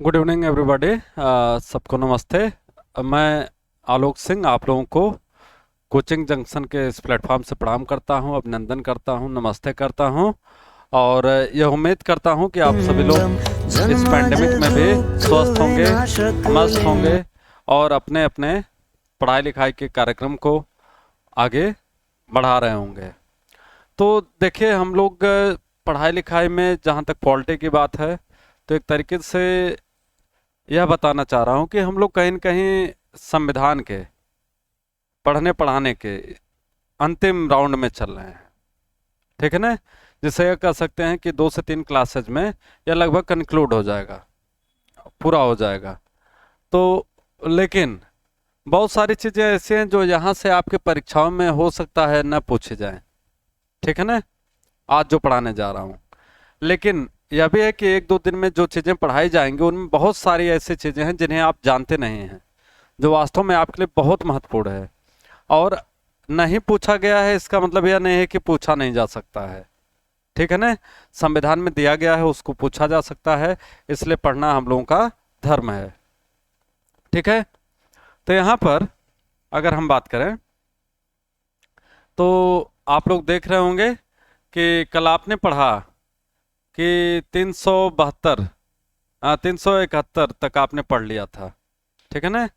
Good evening everybody. सबको नमस्ते। मैं आलोक सिंह आप लोगों को कोचिंग जंक्शन के इस प्लेटफॉर्म से प्रणाम करता हूं, अभिनंदन करता हूं, नमस्ते करता हूं और यह उम्मीद करता हूं कि आप सभी लोग इस पैंडेमिक में भी स्वस्थ होंगे, मस्त होंगे और अपने अपने पढ़ाई लिखाई के कार्यक्रम को आगे बढ़ा रहे होंगे। तो देखिए, हम लोग पढ़ाई लिखाई में जहाँ तक पॉलिटी की बात है तो एक तरीके से यह बताना चाह रहा हूँ कि हम लोग कहीं न कहीं संविधान के पढ़ने पढ़ाने के अंतिम राउंड में चल रहे हैं। ठीक है ना? जिसे यह कह सकते हैं कि 2 से 3 क्लासेज में यह लगभग कंक्लूड हो जाएगा, पूरा हो जाएगा। तो लेकिन बहुत सारी चीज़ें ऐसी हैं जो यहाँ से आपके परीक्षाओं में हो सकता है न पूछे जाएं। ठीक है ना? आज जो पढ़ाने जा रहा हूँ, लेकिन यह भी है कि 1-2 दिन में जो चीज़ें पढ़ाई जाएंगी उनमें बहुत सारी ऐसी चीज़ें हैं जिन्हें आप जानते नहीं हैं, जो वास्तव में आपके लिए बहुत महत्वपूर्ण है। और नहीं पूछा गया है इसका मतलब यह नहीं है कि पूछा नहीं जा सकता है। ठीक है ना? संविधान में दिया गया है, उसको पूछा जा सकता है, इसलिए पढ़ना हम लोगों का धर्म है। ठीक है? तो यहाँ पर अगर हम बात करें तो आप लोग देख रहे होंगे कि कल आपने पढ़ा कि 372 371 तक आपने पढ़ लिया था। ठीक है ना?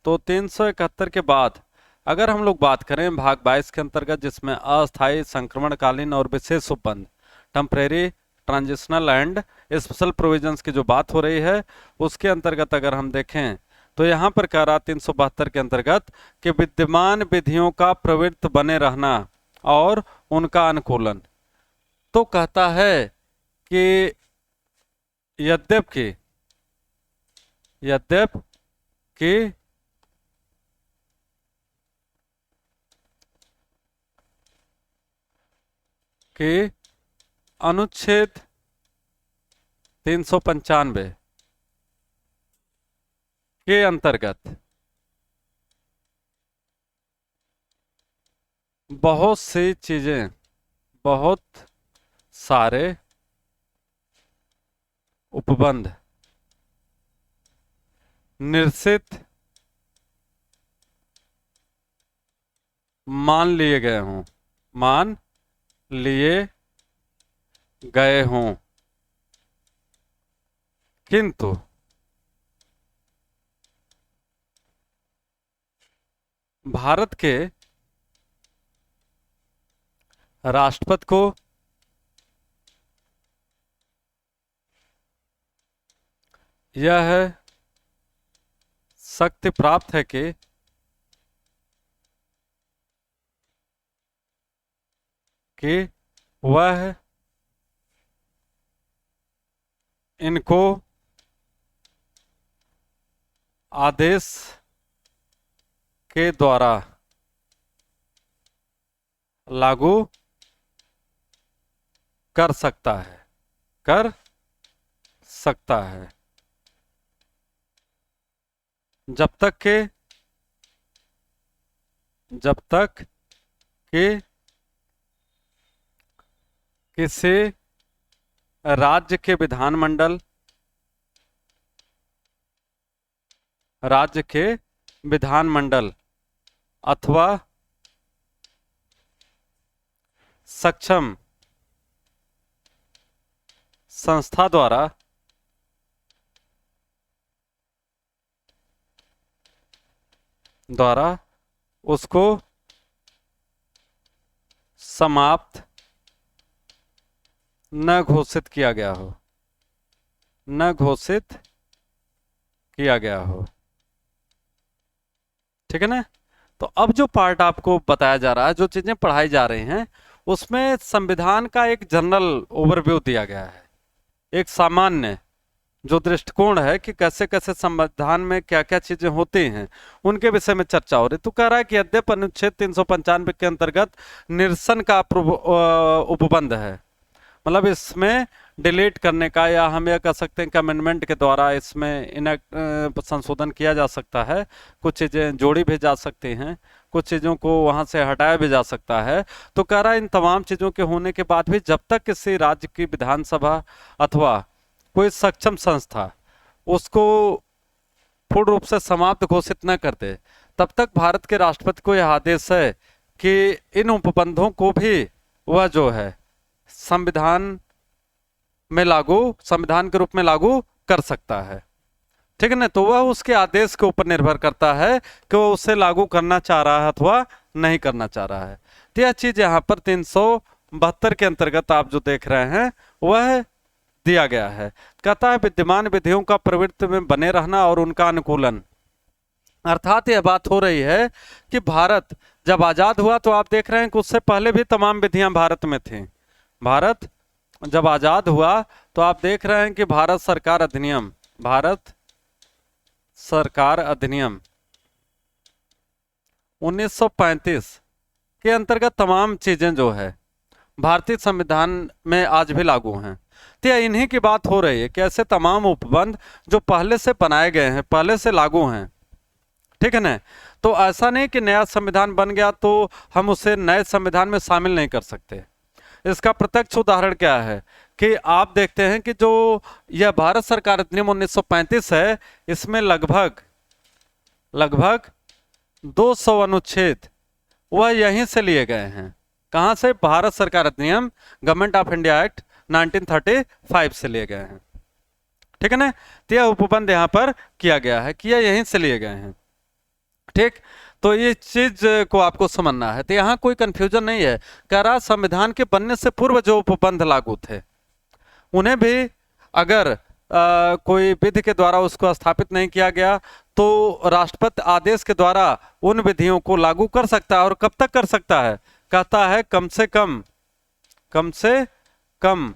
तो 371 के बाद अगर हम लोग बात करें भाग 22 के अंतर्गत, जिसमें अस्थायी, संक्रमणकालीन और विशेष उपबंध, temporary, transitional and special provisions की जो बात हो रही है, उसके अंतर्गत अगर हम देखें तो यहाँ पर कह रहा 372 के अंतर्गत कि विद्यमान विधियों का प्रवृत्त बने रहना और उनका अनुकूलन। तो कहता है कि यद्यपि कि अनुच्छेद 395 के अंतर्गत बहुत सी चीजें, बहुत सारे उपबंध निश्चित मान लिए गए हों, मान लिए गए हों, किंतु भारत के राष्ट्रपति को यह शक्ति प्राप्त है कि वह इनको आदेश के द्वारा लागू कर सकता है, जब तक कि किसी राज्य के विधानमंडल अथवा सक्षम संस्था द्वारा उसको समाप्त न घोषित किया गया हो। ठीक है ना? तो अब जो पार्ट आपको बताया जा रहा है, जो चीजें पढ़ाई जा रही हैं, उसमें संविधान का एक जनरल ओवरव्यू दिया गया है, एक सामान्य जो दृष्टिकोण है कि कैसे कैसे संविधान में क्या क्या चीजें होती हैं, उनके विषय में चर्चा हो रही। तो कह रहा है कि यद्यप अनुच्छेद 395 के अंतर्गत निरसन का उपबंध है, मतलब इसमें डिलीट करने का, या हम यह कह सकते हैं कि अमेंडमेंट के द्वारा इसमें संशोधन किया जा सकता है, कुछ चीज़ें जोड़ी भी जा सकती हैं, कुछ चीज़ों को वहाँ से हटाया भी जा सकता है। तो कह रहा है इन तमाम चीज़ों के होने के बाद भी जब तक किसी राज्य की विधानसभा अथवा कोई सक्षम संस्था उसको पूर्ण रूप से समाप्त घोषित न कर दे, तब तक भारत के राष्ट्रपति को यह आदेश है कि इन उपबंधों को भी वह जो है संविधान के रूप में लागू कर सकता है। ठीक है ना। तो वह उसके आदेश के ऊपर निर्भर करता है कि वह उसे लागू करना चाह रहा है अथवा नहीं करना चाह रहा है। तो यह चीज यहाँ पर 372 के अंतर्गत आप जो देख रहे हैं वह दिया गया है। कहता है विद्यमान विधियों का प्रवृत्ति में बने रहना और उनका अनुकूलन। अर्थात यह बात हो रही है कि भारत जब आजाद हुआ तो आप देख रहे हैं कि उससे पहले भी तमाम विधियां भारत में थी। भारत जब आजाद हुआ तो आप देख रहे हैं कि भारत सरकार अधिनियम 1935 के अंतर्गत तमाम चीजें जो है भारतीय संविधान में आज भी लागू हैं। तो इन्हीं की बात हो रही है कि ऐसे तमाम उपबंध जो पहले से बनाए गए हैं, पहले से लागू हैं। ठीक है ना। तो ऐसा नहीं कि नया संविधान बन गया तो हम उसे नए संविधान में शामिल नहीं कर सकते। इसका प्रत्यक्ष उदाहरण क्या है कि आप देखते हैं कि जो यह भारत सरकार अधिनियम 1935 है, इसमें लगभग 200 अनुच्छेद वह यहीं से लिए गए हैं। कहां से? भारत सरकार अधिनियम गवर्नमेंट ऑफ इंडिया एक्ट 1935 से लिए गए हैं। ठीक है ना। तो यह उपबंध यहां पर किया गया है कि यह यहीं से लिए गए हैं। ठीक। तो ये चीज को आपको समझना है। तो यहाँ कोई कंफ्यूजन नहीं है। कह रहा संविधान के बनने से पूर्व जो उपबंध लागू थे उन्हें भी अगर कोई विधि के द्वारा उसको स्थापित नहीं किया गया तो राष्ट्रपति आदेश के द्वारा उन विधियों को लागू कर सकता है। और कब तक कर सकता है? कहता है कम से कम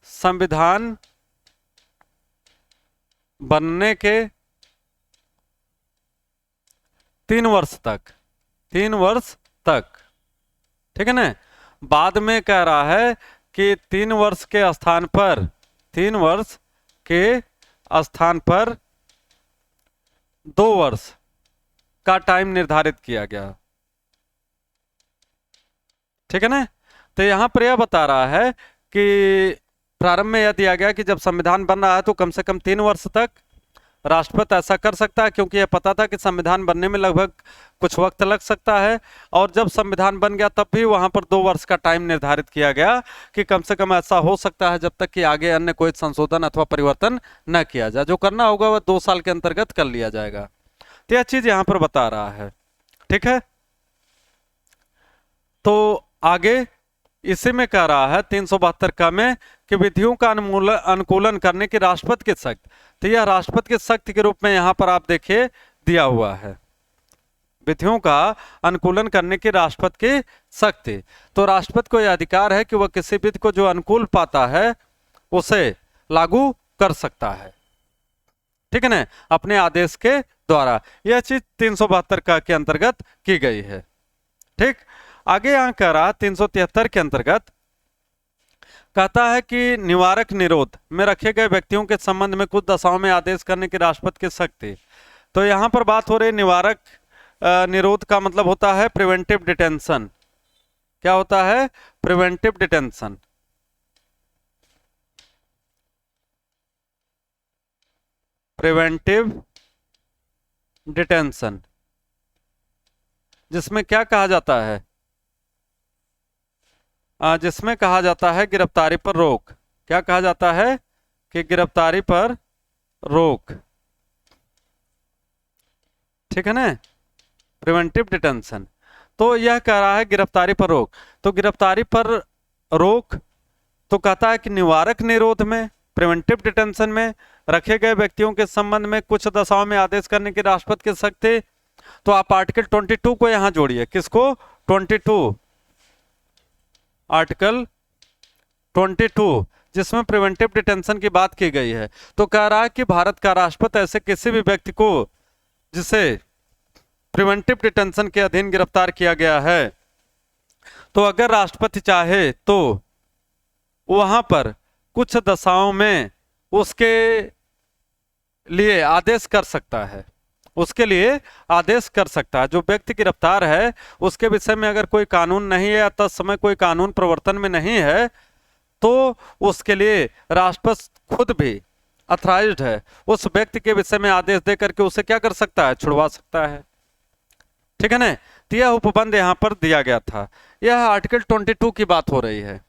संविधान बनने के 3 वर्ष तक। ठीक है ना। बाद में कह रहा है कि 3 वर्ष के स्थान पर 2 वर्ष का टाइम निर्धारित किया गया। ठीक है ना। तो यहां पर यह बता रहा है कि प्रारंभ में यह दिया गया कि जब संविधान बन रहा है तो कम से कम 3 वर्ष तक राष्ट्रपति ऐसा कर सकता है, क्योंकि यह पता था कि संविधान बनने में लगभग कुछ वक्त लग सकता है। और जब संविधान बन गया तब भी वहां पर 2 वर्ष का टाइम निर्धारित किया गया कि कम से कम ऐसा हो सकता है जब तक कि आगे अन्य कोई संशोधन अथवा परिवर्तन न किया जाए। जो करना होगा वह 2 साल के अंतर्गत कर लिया जाएगा। तो यह चीज यहां पर बता रहा है। ठीक है। तो आगे इसी में कह रहा है 372 का में कि विधियों का अनुकूलन करने की राष्ट्रपति की शक्ति। तो यह राष्ट्रपति की शक्ति के रूप में यहां पर आप देखिए दिया हुआ है, विधियों का अनुकूलन करने की राष्ट्रपति की शक्ति। तो राष्ट्रपति को यह अधिकार है कि वह किसी विधि को जो अनुकूल पाता है उसे लागू कर सकता है। ठीक है ना, अपने आदेश के द्वारा। यह चीज 372 का के अंतर्गत की गई है। ठीक। आगे यहां कह रहा 373 के अंतर्गत कहता है कि निवारक निरोध में रखे गए व्यक्तियों के संबंध में कुछ दशाओं में आदेश करने की राष्ट्रपति की शक्ति। तो यहां पर बात हो रही है निवारक निरोध का मतलब होता है प्रिवेंटिव डिटेंशन। क्या होता है? Preventive detention. प्रिवेंटिव डिटेंशन जिसमें क्या कहा जाता है? जिसमें कहा जाता है गिरफ्तारी पर रोक। क्या कहा जाता है? कि गिरफ्तारी पर रोक। ठीक है ना, प्रिवेंटिव डिटेंशन। तो यह कह रहा है गिरफ्तारी पर रोक। तो गिरफ्तारी पर रोक तो कहता है कि निवारक निरोध में, प्रिवेंटिव डिटेंशन में रखे गए व्यक्तियों के संबंध में कुछ दशाओं में आदेश करने की राष्ट्रपति की शक्ति। तो आप आर्टिकल 22 को यहां जोड़िए। किसको? 22, आर्टिकल 22 जिसमें प्रिवेंटिव डिटेंशन की बात की गई है। तो कह रहा है कि भारत का राष्ट्रपति ऐसे किसी भी व्यक्ति को जिसे प्रिवेंटिव डिटेंशन के अधीन गिरफ्तार किया गया है, तो अगर राष्ट्रपति चाहे तो वहां पर कुछ दशाओं में उसके लिए आदेश कर सकता है। उसके लिए आदेश कर सकता है। जो व्यक्ति गिरफ्तार है उसके विषय में अगर कोई कानून नहीं है या तत्समय कोई कानून प्रवर्तन में नहीं है तो उसके लिए राष्ट्रपति खुद भी अथराइज्ड है, उस व्यक्ति के विषय में आदेश दे करके उसे क्या कर सकता है, छुड़वा सकता है। ठीक है ना। तो यह उपबंध यहां पर दिया गया था। यह आर्टिकल 22 की बात हो रही है,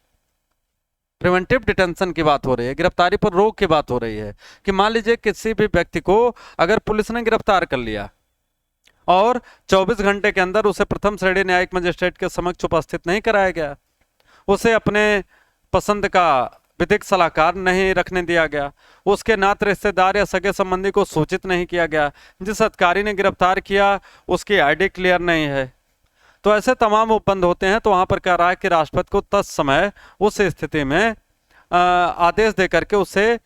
प्रिवेंटिव डिटेंशन की बात हो रही है, गिरफ्तारी पर रोक की बात हो रही है। कि मान लीजिए किसी भी व्यक्ति को अगर पुलिस ने गिरफ्तार कर लिया और 24 घंटे के अंदर उसे प्रथम श्रेणी न्यायिक मजिस्ट्रेट के समक्ष उपस्थित नहीं कराया गया, उसे अपने पसंद का विधिक सलाहकार नहीं रखने दिया गया, उसके नाते रिश्तेदार या सगे संबंधी को सूचित नहीं किया गया, जिस अधिकारी ने गिरफ्तार किया उसकी आईडी क्लियर नहीं है, तो ऐसे तमाम उपबंध होते हैं। तो वहां पर कह रहा है कि राष्ट्रपति को तत्समय उस स्थिति में आदेश दे करके उसे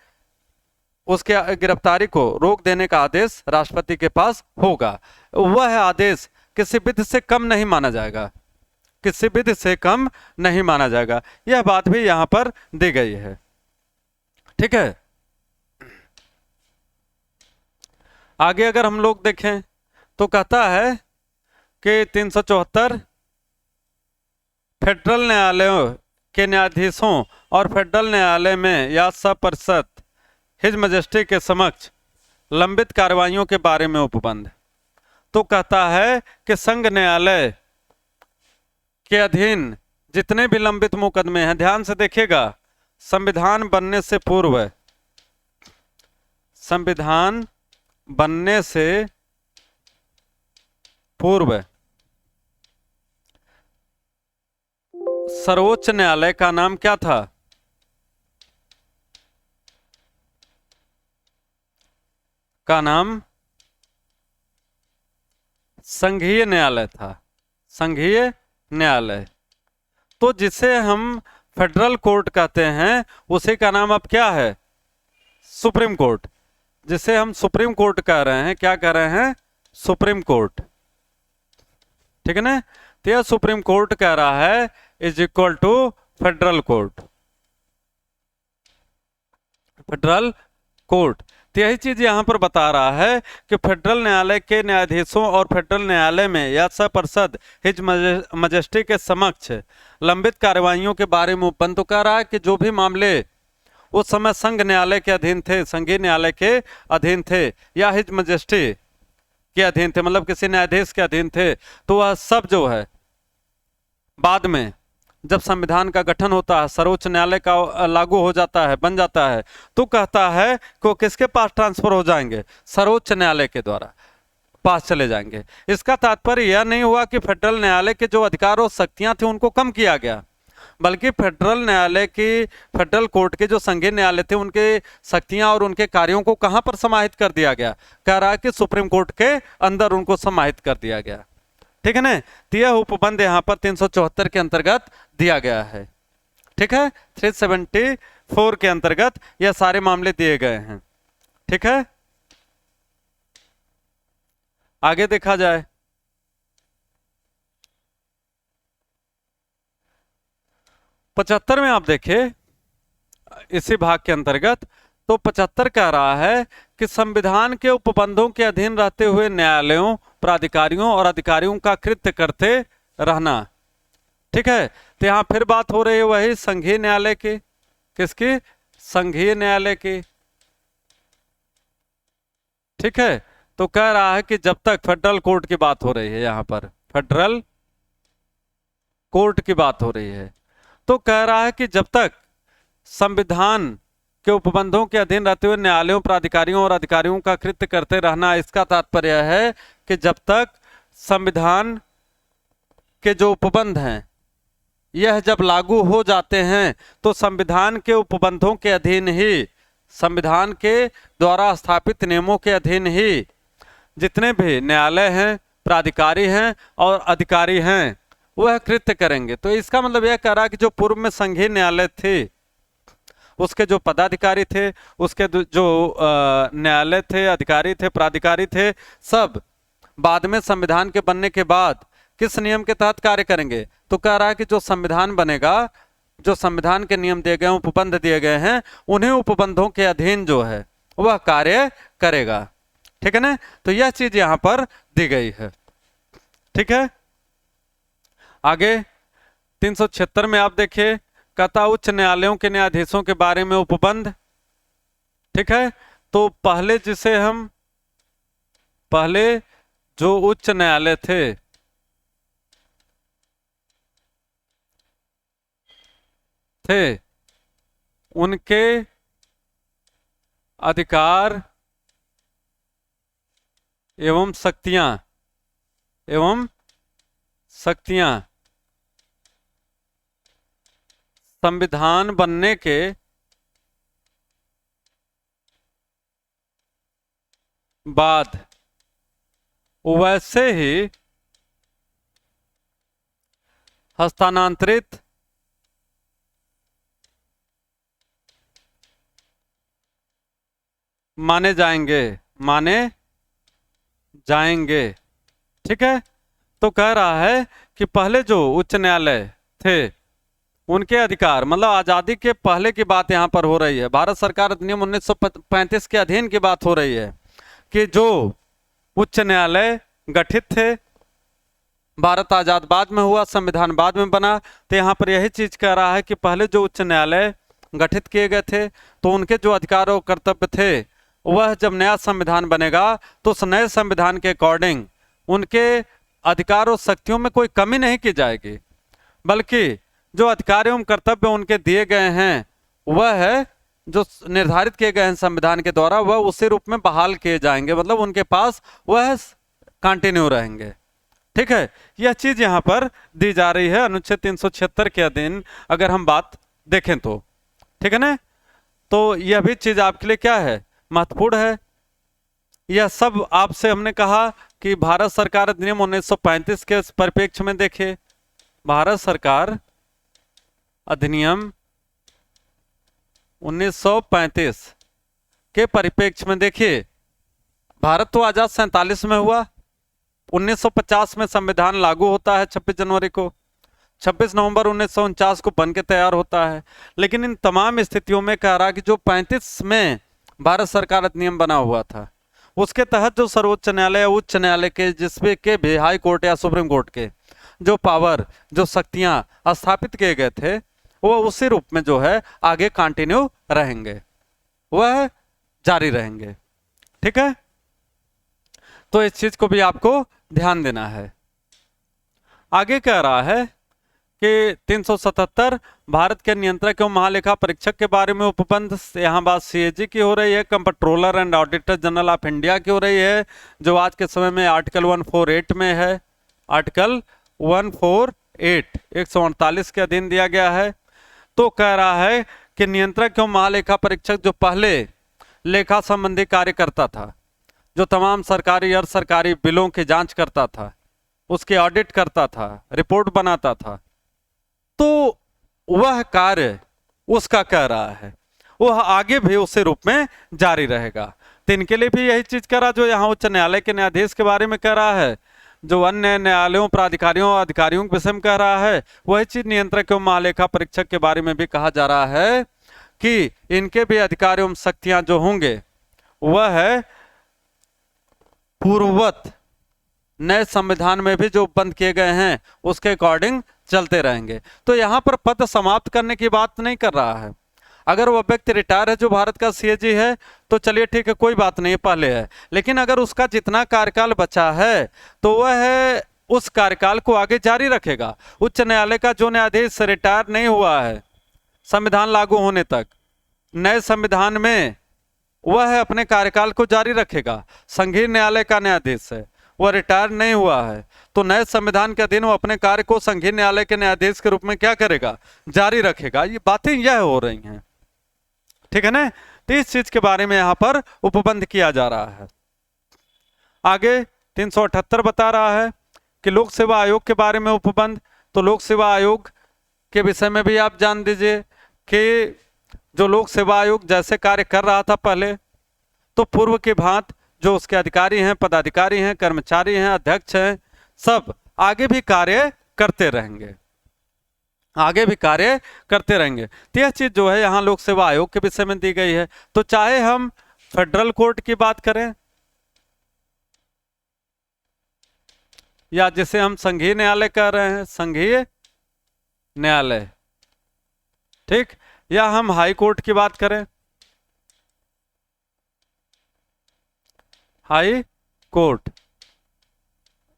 उसके गिरफ्तारी को रोक देने का आदेश राष्ट्रपति के पास होगा। वह आदेश किसी विधि से कम नहीं माना जाएगा, किसी विधि से कम नहीं माना जाएगा। यह बात भी यहां पर दी गई है। ठीक है। आगे अगर हम लोग देखें तो कहता है कि 374 फेडरल न्यायालयों के न्यायाधीशों और फेडरल न्यायालय में या सपरिषद हिज मजिस्ट्री के समक्ष लंबित कार्रवाइयों के बारे में उपबंध। तो कहता है कि संघ न्यायालय के अधीन जितने भी लंबित मुकदमे हैं, ध्यान से देखिएगा, संविधान बनने से पूर्व, संविधान बनने से पूर्व सर्वोच्च न्यायालय का नाम क्या था, का नाम संघीय न्यायालय था, संघीय न्यायालय। तो जिसे हम फेडरल कोर्ट कहते हैं उसी का नाम अब क्या है, सुप्रीम कोर्ट। जिसे हम सुप्रीम कोर्ट कह रहे हैं, क्या कह रहे हैं, सुप्रीम कोर्ट। ठीक है ना। तो यह सुप्रीम कोर्ट कह रहा है is equal to federal court, federal court. तो यही चीज यहां पर बता रहा है कि फेडरल न्यायालय के न्यायाधीशों और फेडरल न्यायालय में या सपरिषद हिज मजिस्ट्री के समक्ष लंबित कार्रवाइयों के बारे में उपबंध। तो कह रहा है कि जो भी मामले उस समय संघ न्यायालय के अधीन थे, संघीय न्यायालय के अधीन थे या हिज मजिस्ट्री के अधीन थे, मतलब किसी न्यायाधीश के अधीन थे, तो वह सब जो है बाद में जब संविधान का गठन होता है, सर्वोच्च न्यायालय का लागू हो जाता है, बन जाता है, तो कहता है कि वो किसके पास ट्रांसफर हो जाएंगे, सर्वोच्च न्यायालय के द्वारा पास चले जाएंगे। इसका तात्पर्य यह नहीं हुआ कि फेडरल न्यायालय के जो अधिकार और शक्तियां थी उनको कम किया गया, बल्कि फेडरल न्यायालय की, फेडरल कोर्ट के जो संघीय न्यायालय थे उनके शक्तियां और उनके कार्यों को कहां पर समाहित कर दिया गया, कह रहा है कि सुप्रीम कोर्ट के अंदर उनको समाहित कर दिया गया। ठीक है ना। तो यह उपबंध यहां पर 374 के अंतर्गत दिया गया है। ठीक है। 374 के अंतर्गत यह सारे मामले दिए गए हैं। ठीक है। आगे देखा जाए 75 में आप देखिए इसी भाग के अंतर्गत, तो 75 कह रहा है कि संविधान के उपबंधों के अधीन रहते हुए न्यायालयों, प्राधिकारियों और अधिकारियों का कृत्य करते रहना। ठीक है। तो यहां फिर बात हो रही है वही संघीय न्यायालय की, किसकी, संघीय न्यायालय की। ठीक है। तो कह रहा है कि जब तक फेडरल कोर्ट की बात हो रही है, यहां पर फेडरल कोर्ट की बात हो रही है, तो कह रहा है कि जब तक संविधान के उपबंधों के अधीन रहते हुए न्यायालयों, प्राधिकारियों और अधिकारियों का कृत्य करते रहना, इसका तात्पर्य है कि जब तक संविधान के जो उपबंध हैं यह जब लागू हो जाते हैं तो संविधान के उपबंधों के अधीन ही, संविधान के द्वारा स्थापित नियमों के अधीन ही जितने भी न्यायालय हैं, प्राधिकारी हैं और अधिकारी हैं वह कृत्य करेंगे। तो इसका मतलब यह कह रहा है कि जो पूर्व में संघीय न्यायालय थे उसके जो पदाधिकारी थे, उसके जो न्यायालय थे, अधिकारी थे, प्राधिकारी थे, सब बाद में संविधान के बनने के बाद किस नियम के तहत कार्य करेंगे। तो कह रहा है कि जो संविधान बनेगा, जो संविधान के नियम दिए गए, उपबंध दिए गए हैं, उन्हीं उपबंधों के अधीन जो है वह कार्य करेगा। ठीक है ना। तो यह चीज यहां पर दी गई है। ठीक है। आगे 376 में आप देखिए, कहता उच्च न्यायालयों के न्यायाधीशों के बारे में उपबंध। ठीक है। तो पहले जो उच्च न्यायालय थे उनके अधिकार एवं शक्तियां संविधान बनने के बाद वैसे ही हस्तांतरित माने जाएंगे। ठीक है। तो कह रहा है कि पहले जो उच्च न्यायालय थे उनके अधिकार, मतलब आजादी के पहले की बात यहां पर हो रही है, भारत सरकार अधिनियम 1935 के अधीन की बात हो रही है कि जो उच्च न्यायालय गठित थे, भारत आजाद बाद में हुआ, संविधान बाद में बना, तो यहाँ पर यही चीज कह रहा है कि पहले जो उच्च न्यायालय गठित किए गए थे तो उनके जो अधिकार और कर्तव्य थे वह जब नया संविधान बनेगा तो उस नए संविधान के अकॉर्डिंग उनके अधिकार और शक्तियों में कोई कमी नहीं की जाएगी, बल्कि जो अधिकार एवं कर्तव्य उनके दिए गए हैं वह है जो निर्धारित किए गए हैं संविधान के द्वारा, वह उसी रूप में बहाल किए जाएंगे, मतलब उनके पास वह कंटिन्यू रहेंगे। ठीक है। यह चीज यहां पर दी जा रही है अनुच्छेद 376 के अधीन अगर हम बात देखें तो। ठीक है ना। तो यह भी चीज आपके लिए क्या है, महत्वपूर्ण है। यह सब आपसे हमने कहा कि भारत सरकार अधिनियम 1935 के परिप्रेक्ष्य में देखिए, भारत सरकार अधिनियम 1935 के परिप्रेक्ष्य में देखिए, भारत तो आजाद 47 में हुआ, 1950 में संविधान लागू होता है 26 जनवरी को, 26 नवंबर 1949 को बन के तैयार होता है। लेकिन इन तमाम स्थितियों में कह रहा कि जो 35 में भारत सरकार अधिनियम बना हुआ था उसके तहत जो सर्वोच्च न्यायालय या उच्च न्यायालय के जिसपे के भी हाई कोर्ट या सुप्रीम कोर्ट के जो पावर, जो शक्तियां स्थापित किए गए थे वो उसी रूप में जो है आगे कंटिन्यू रहेंगे, वह जारी रहेंगे। ठीक है। तो इस चीज को भी आपको ध्यान देना है। आगे कह रहा है कि 377 भारत के नियंत्रक एवं महालेखा परीक्षक के बारे में उपबंध, यहाँ बात सीएजी की हो रही है, comptroller and auditor general of India की हो रही है, जो आज के समय में आर्टिकल 148 में है, आर्टिकल 148 148 के अधीन दिया गया है। तो कह रहा है कि नियंत्रक एवं महालेखा परीक्षक जो पहले लेखा संबंधी कार्य करता था, जो तमाम सरकारी अर्ध सरकारी बिलों की जांच करता था, उसके ऑडिट करता था, रिपोर्ट बनाता था, तो वह कार्य उसका कह रहा है वह आगे भी उसी रूप में जारी रहेगा। तो इनके लिए भी यही चीज कह रहा जो यहाँ उच्च न्यायालय के न्यायाधीश के बारे में कह रहा है, जो अन्य न्यायालयों, प्राधिकारियों और अधिकारियों के विषय में कह रहा है, वही चीज नियंत्रक एवं महालेखा परीक्षक के बारे में भी कहा जा रहा है कि इनके भी अधिकार एवं शक्तियां जो होंगे वह है पूर्ववत नए संविधान में भी जो बंद किए गए हैं उसके अकॉर्डिंग चलते रहेंगे। तो यहां पर पद समाप्त करने की बात नहीं कर रहा है। अगर वह व्यक्ति रिटायर है जो भारत का सीएजी है तो चलिए ठीक है, कोई बात नहीं, पहले है, लेकिन अगर उसका जितना कार्यकाल बचा है तो वह उस कार्यकाल को आगे जारी रखेगा। उच्च न्यायालय का जो न्यायाधीश रिटायर नहीं हुआ है संविधान लागू होने तक, नए संविधान में वह अपने कार्यकाल को जारी रखेगा। संघीय न्यायालय का न्यायाधीश है, वह रिटायर नहीं हुआ है, तो नए संविधान के अधीन वो अपने कार्य को संघीय न्यायालय के न्यायाधीश के रूप में क्या करेगा, जारी रखेगा। ये बातें यह हो रही हैं। ठीक है ना। तो इस चीज के बारे में यहां पर उपबंध किया जा रहा है। आगे 378 बता रहा है कि लोक सेवा आयोग के बारे में उपबंध। तो लोक सेवा आयोग के विषय में भी आप जान दीजिए कि जो लोक सेवा आयोग जैसे कार्य कर रहा था पहले, तो पूर्व के भांति जो उसके अधिकारी हैं, पदाधिकारी हैं, कर्मचारी हैं, अध्यक्ष हैं, सब आगे भी कार्य करते रहेंगे, आगे भी कार्य करते रहेंगे। तो यह चीज जो है यहाँ लोक सेवा आयोग के विषय में दी गई है। तो चाहे हम फेडरल कोर्ट की बात करें या जिसे हम संघीय न्यायालय कह रहे हैं, संघीय न्यायालय, ठीक, या हम हाई कोर्ट की बात करें, हाई कोर्ट,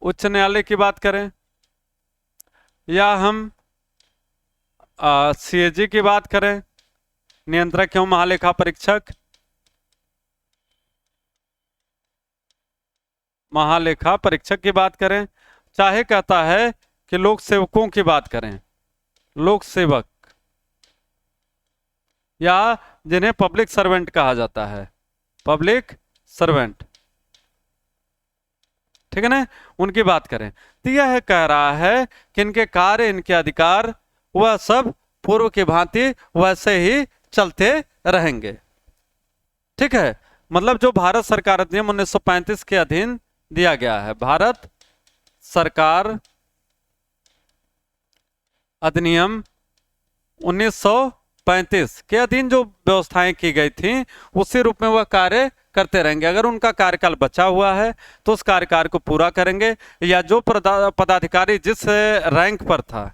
उच्च न्यायालय की बात करें, या हम सीएजी की बात करें, नियंत्रक एवं महालेखा परीक्षक, महालेखा परीक्षक की बात करें, चाहे कहता है कि लोक सेवकों की बात करें, लोक सेवक, या जिन्हें पब्लिक सर्वेंट कहा जाता है, पब्लिक सर्वेंट, ठीक है ना, उनकी बात करें, तो यह कह रहा है कि इनके कार्य, इनके अधिकार, वह सब पूर्व की भांति वैसे ही चलते रहेंगे। ठीक है, मतलब जो भारत सरकार अधिनियम 1935 के अधीन दिया गया है, भारत सरकार अधिनियम 1935 के अधीन जो व्यवस्थाएं की गई थी, उसी रूप में वह कार्य करते रहेंगे। अगर उनका कार्यकाल बचा हुआ है तो उस कार्यकाल को पूरा करेंगे, या जो पदाधिकारी जिस रैंक पर था,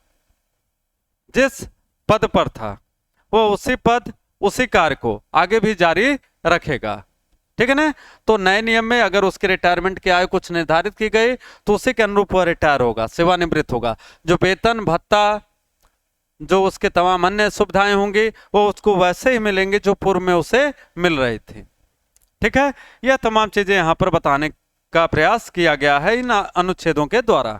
जिस पद पर था, वो उसी पद उसी कार्य को आगे भी जारी रखेगा। ठीक है ना, तो नए नियम में अगर उसके रिटायरमेंट की आयु कुछ निर्धारित की गई तो उसी के अनुरूप वह रिटायर होगा, सेवानिवृत्त होगा। जो वेतन भत्ता, जो उसके तमाम अन्य सुविधाएं होंगी, वो उसको वैसे ही मिलेंगे जो पूर्व में उसे मिल रही थी। ठीक है, यह तमाम चीजें यहां पर बताने का प्रयास किया गया है इन अनुच्छेदों के द्वारा।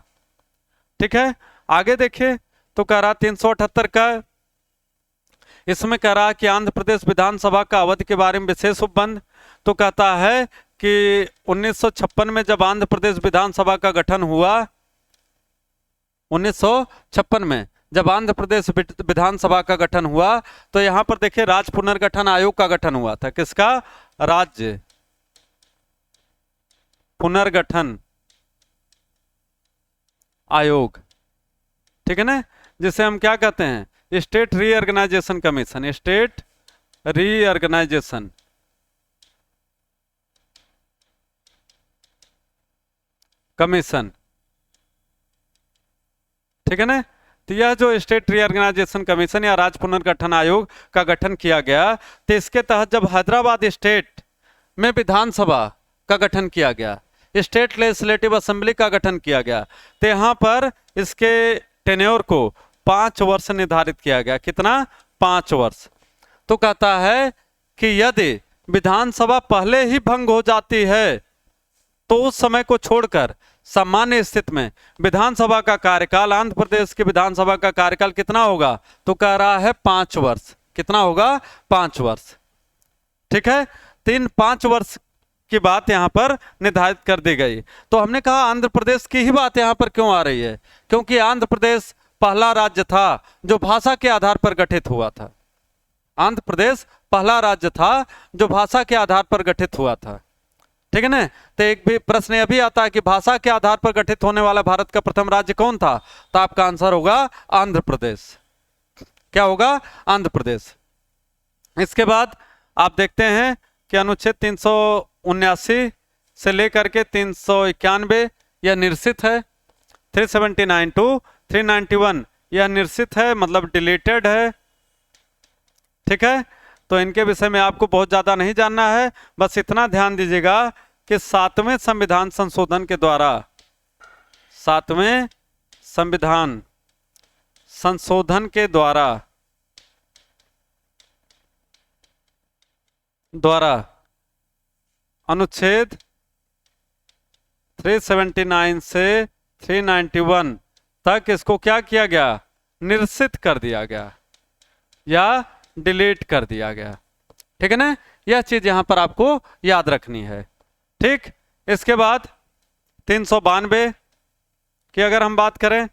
ठीक है, आगे देखिए तो कह रहा 378 का, इसमें कह रहा कि आंध्र प्रदेश विधानसभा का अवधि के बारे में विशेष उपबंध। तो कहता है कि 1956 में जब आंध्र प्रदेश विधानसभा का गठन हुआ, 1956 में जब आंध्र प्रदेश विधानसभा का गठन हुआ, तो यहां पर देखिए राज्य पुनर्गठन आयोग का गठन हुआ था। किसका? राज्य पुनर्गठन आयोग। ठीक है ना, जिसे हम क्या कहते हैं? State reorganisation commission, state reorganisation commission. ठीक है ना, तो यह जो स्टेट रीऑर्गेनाइजेशन कमीशन या राज्य पुनर्गठन आयोग का गठन किया गया, तो इसके तहत जब हैदराबाद स्टेट में विधानसभा का गठन किया गया, स्टेट लेजिस्लेटिव असेंबली का गठन किया गया, तो यहां पर इसके टेन्योर को 5 वर्ष निर्धारित किया गया। कितना? 5 वर्ष। तो कहता है कि यदि विधानसभा पहले ही भंग हो जाती है तो उस समय को छोड़कर सामान्य स्थिति में विधानसभा का कार्यकाल, आंध्र प्रदेश की विधानसभा का कार्यकाल कितना होगा? तो कह रहा है 5 वर्ष। कितना होगा? 5 वर्ष। ठीक है, 5 वर्ष की बात यहां पर निर्धारित कर दी गई। तो हमने कहा आंध्र प्रदेश की ही बात यहां पर क्यों आ रही है? क्योंकि आंध्र प्रदेश पहला राज्य था जो भाषा के आधार पर गठित हुआ था। आंध्र प्रदेश पहला राज्य था जो भाषा के आधार पर गठित हुआ था। ठीक है ना, तो एक भी प्रश्न यह भी आता है कि भाषा के आधार पर गठित होने वाला भारत का प्रथम राज्य कौन था? तो आपका आंसर होगा आंध्र प्रदेश। क्या होगा? आंध्र प्रदेश। इसके बाद आप देखते हैं कि अनुच्छेद 379 से लेकर के 391 यह निरसित है। 379 टू 391 यह निरसित है, मतलब डिलीटेड है। ठीक है, तो इनके विषय में आपको बहुत ज्यादा नहीं जानना है, बस इतना ध्यान दीजिएगा कि 7वें संविधान संशोधन के द्वारा, 7वें संविधान संशोधन के द्वारा अनुच्छेद 379 से 391 तक इसको क्या किया गया? निरसित कर दिया गया या डिलीट कर दिया गया। ठीक है ना, यह चीज यहां पर आपको याद रखनी है। ठीक, इसके बाद 392 की अगर हम बात करें,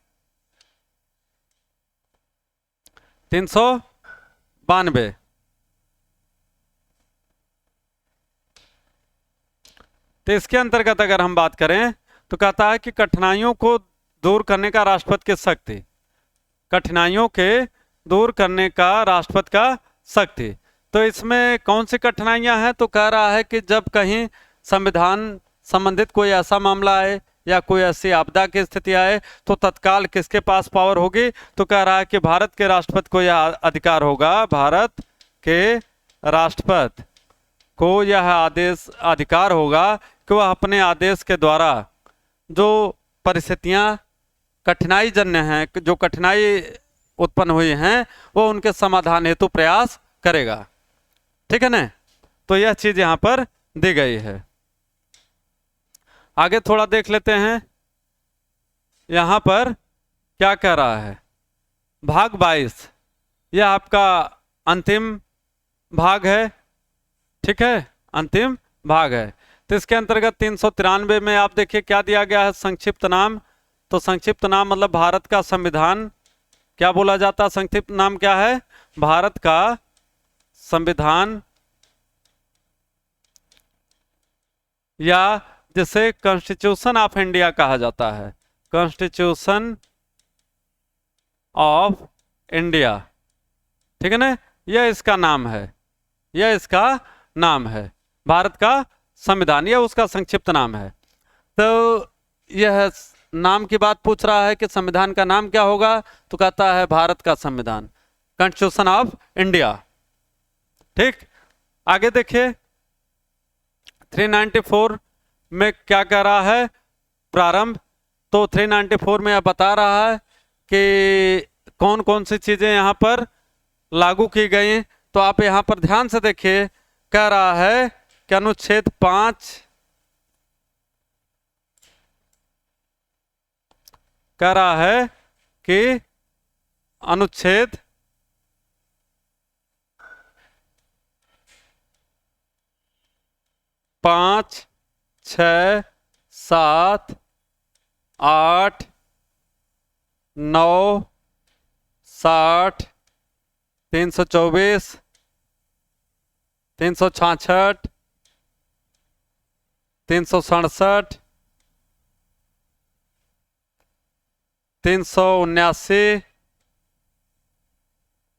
392 तो इसके अंतर्गत अगर हम बात करें तो कहता है कि कठिनाइयों को दूर करने का राष्ट्रपति की शक्ति, कठिनाइयों के दूर करने का राष्ट्रपति का शक्ति। तो इसमें कौन सी कठिनाइयां हैं? तो कह रहा है कि जब कहीं संविधान संबंधित कोई ऐसा मामला आए या कोई ऐसी आपदा की स्थिति आए तो तत्काल किसके पास पावर होगी? तो कह रहा है कि भारत के राष्ट्रपति को यह अधिकार होगा, भारत के राष्ट्रपति को यह अधिकार होगा कि वह अपने आदेश के द्वारा जो परिस्थितियां कठिनाई जन्य हैं, जो कठिनाई उत्पन्न हुई हैं, वो उनके समाधान हेतु प्रयास करेगा। ठीक है ना? तो यह चीज यहां पर दी गई है। आगे थोड़ा देख लेते हैं यहां पर क्या कह रहा है। भाग 22 यह आपका अंतिम भाग है। ठीक है, अंतिम भाग है। तो इसके अंतर्गत 393 में आप देखिए क्या दिया गया है, संक्षिप्त नाम। तो संक्षिप्त नाम मतलब भारत का संविधान क्या बोला जाता है? संक्षिप्त नाम क्या है? भारत का संविधान, या जिसे कॉन्स्टिट्यूशन ऑफ इंडिया कहा जाता है। Constitution of India. ठीक है ना? यह इसका नाम है, यह इसका नाम है, भारत का संविधान, यह उसका संक्षिप्त नाम है। तो यह नाम की बात पूछ रहा है कि संविधान का नाम क्या होगा, तो कहता है भारत का संविधान, कॉन्स्टिट्यूशन ऑफ इंडिया। ठीक, आगे देखिए 394 में क्या कह रहा है, प्रारंभ। तो 394 में यह बता रहा है कि कौन कौन सी चीजें यहां पर लागू की गई। तो आप यहां पर ध्यान से देखिए, कह रहा है कि अनुच्छेद 5 कह रहा है कि अनुच्छेद 5, 6, 7, 8, 9, 60, 324, 366, 367, 379,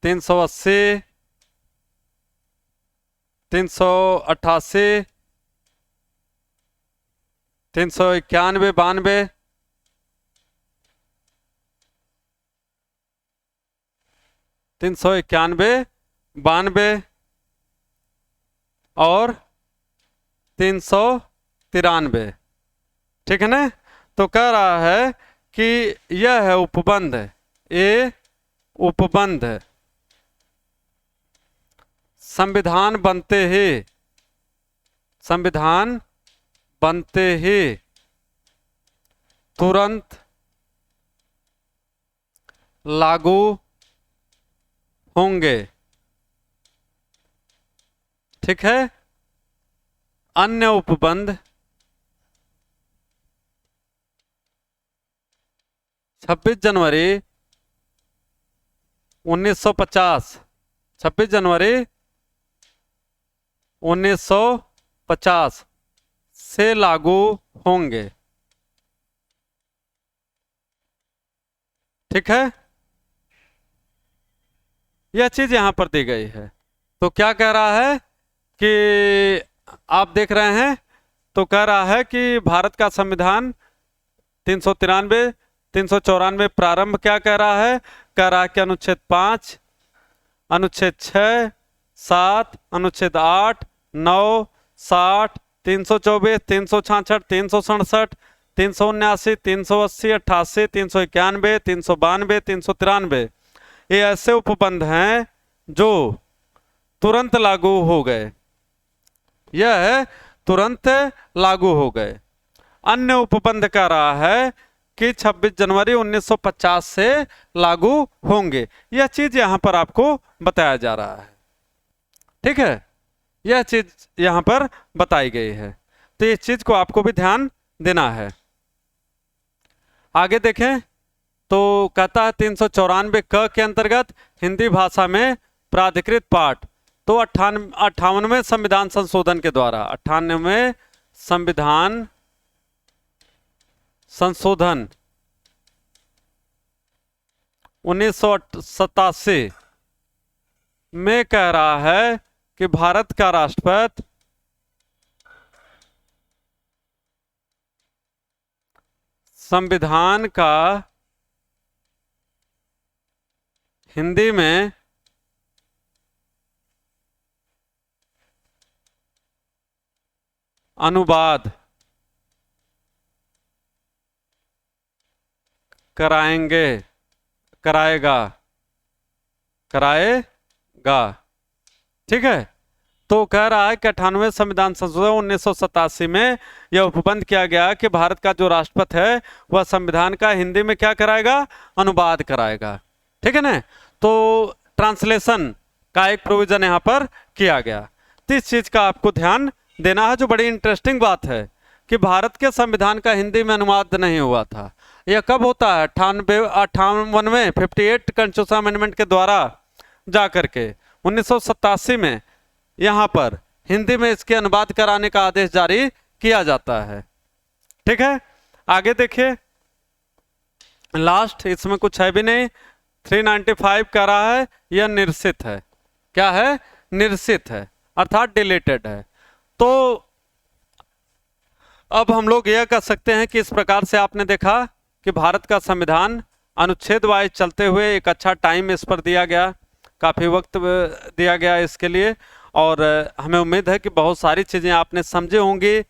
380, 388, 391, 92, 391, 92 और 393। ठीक है ना? तो कह रहा है कि यह है उपबंध, ये उपबंध संविधान बनते ही तुरंत लागू होंगे। ठीक है? अन्य उपबंध 26 जनवरी 1950, 26 जनवरी 1950 से लागू होंगे। ठीक है? यह चीज यहां पर दी गई है। तो क्या कह रहा है कि आप देख रहे हैं, तो कह रहा है कि भारत का संविधान 393, 394 प्रारंभ क्या कह रहा है? कह रहा है कि अनुच्छेद 5, अनुच्छेद 6, 7, अनुच्छेद 8, 9, 60, 324, 366, 367, 379, 380, 88, 391, 392, 393 ये ऐसे उपबंध हैं जो तुरंत लागू हो गए। यह तुरंत लागू हो गए। अन्य उपबंध कह रहा है कि 26 जनवरी 1950 से लागू होंगे। यह चीज यहां पर आपको बताया जा रहा है। ठीक है? यह चीज यहां पर बताई गई है। तो इस चीज को आपको भी ध्यान देना है। आगे देखें तो कहता है 394 क के अंतर्गत हिंदी भाषा में प्राधिकृत पाठ। तो 58वें संविधान संशोधन के द्वारा, 98वें संविधान संशोधन 1987 में कह रहा है कि भारत का राष्ट्रपति संविधान का हिंदी में अनुवाद कराएंगे, कराएगा, कराएगा। ठीक है, तो कह रहा है कि 98वें संविधान संशोधन 1987 में यह उपबंध किया गया कि भारत का जो राष्ट्रपति है वह संविधान का हिंदी में क्या कराएगा, अनुवाद कराएगा। ठीक है ना, तो ट्रांसलेशन का एक प्रोविजन यहाँ पर किया गया। तो इस चीज का आपको ध्यान देना है। जो बड़ी इंटरेस्टिंग बात है कि भारत के संविधान का हिंदी में अनुवाद नहीं हुआ था। यह कब होता है, 98वें 58 कॉन्स्टिट्यूशन अमेंडमेंट के द्वारा जा करके 1987 में यहाँ पर हिंदी में इसके अनुवाद कराने का आदेश जारी किया जाता है। ठीक है, आगे देखिए, लास्ट, इसमें कुछ है भी नहीं। 395 कह रहा है यह निरसित है। क्या है, निरसित है, अर्थात डिलीटेड है। तो अब हम लोग यह कह सकते हैं कि इस प्रकार से आपने देखा कि भारत का संविधान अनुच्छेद वाइज चलते हुए एक अच्छा टाइम इस पर दिया गया, काफ़ी वक्त दिया गया इसके लिए। और हमें उम्मीद है कि बहुत सारी चीज़ें आपने समझे होंगी,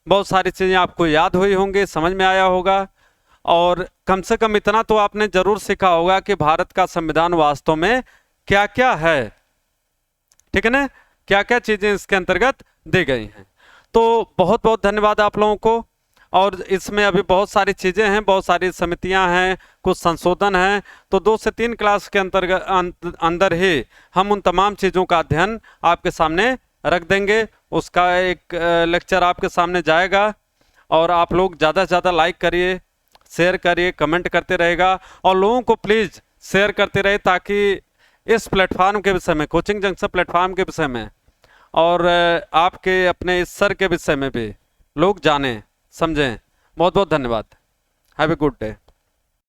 बहुत सारी चीज़ें आपको याद हुई होंगी, समझ में आया होगा। और कम से कम इतना तो आपने जरूर सीखा होगा कि भारत का संविधान वास्तव में क्या क्या है। ठीक है ना, क्या क्या चीज़ें इसके अंतर्गत दी गई हैं। तो बहुत बहुत धन्यवाद आप लोगों को। और इसमें अभी बहुत सारी चीज़ें हैं, बहुत सारी समितियां हैं, कुछ संशोधन हैं। तो 2 से 3 क्लास के अंदर ही हम उन तमाम चीज़ों का अध्ययन आपके सामने रख देंगे। उसका एक लेक्चर आपके सामने जाएगा। और आप लोग ज़्यादा से ज़्यादा लाइक करिए, शेयर करिए, कमेंट करते रहेगा। और लोगों को प्लीज़ शेयर करते रहे ताकि इस प्लेटफॉर्म के विषय में, कोचिंग जंक्शन प्लेटफॉर्म के विषय में और आपके अपने इस सर के विषय में भी लोग जानें, समझें। बहुत बहुत धन्यवाद। Have a good day.